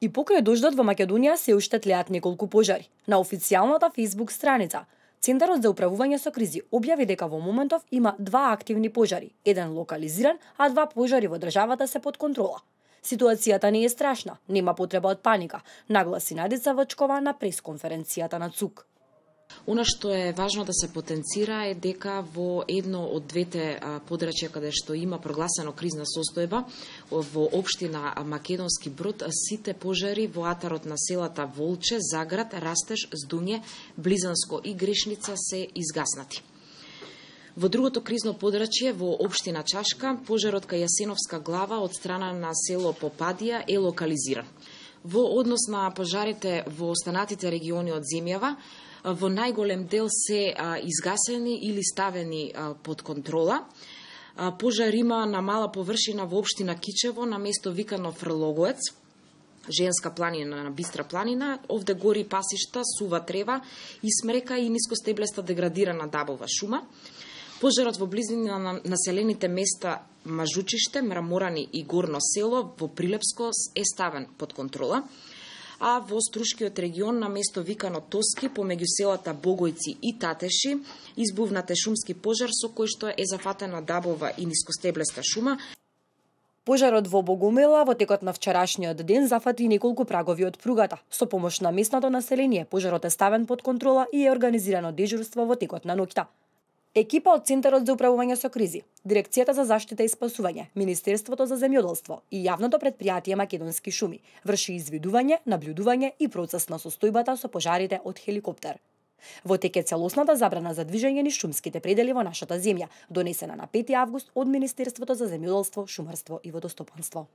И покрај дождот во Македонија се уште тлеат неколку пожари. На официјалната Facebook страница Центарот за управување со кризи објави дека во моментов има 2 активни пожари, еден локализиран, а 2 пожари во државата се под контрола. Ситуацијата не е страшна, нема потреба од паника, нагласи Надица Вачкова на пресконференцијата на ЦУК. Она што е важно да се потенцира е дека во едно од двете подрачја каде што има прогласено кризна состојба, во општина Македонски Брод, сите пожари во атарот на селата Волче, Заград, Растеж, Здуње, Близанско и Грешница се изгаснати. Во другото кризно подрачје во општина Чашка, пожарот кај Јасеновска глава од страна на село Попадија е локализиран. Во однос на пожарите во останатите региони од земјава, во најголем дел се изгасени или ставени под контрола. Пожар има на мала површина во општина Кичево, на место викано Фрлогоец, Женска планина на Бистра планина. Овде гори пасишта, сува трева и смрека и нискостеблеста деградирана дабова шума. Пожарот во близина на населените места Мажучиште, Мраморани и Горно село во Прилепско е ставен под контрола. А во Струшкиот регион на место викано Тоски, помеѓу селата Богојци и Татеши, избувнате шумски пожар со кој што е зафатена дабова и нискостеблеста шума. Пожарот во Богомила во текот на вчерашниот ден зафати неколку прагови од пругата. Со помош на местното население, пожарот е ставен под контрола и е организирано дежурство во текот на ноќта. Екипа од Центарот за управување со кризи, Дирекцијата за заштита и спасување, Министерството за земјоделство и јавното претпријатие Македонски шуми врши извидување, наблюдување и процес на состојбата со пожарите од хеликоптер. Во тек е целосната забрана за движење низ шумските предели во нашата земја, донесена на 5 август од Министерството за земјоделство, шумарство и водостопанство.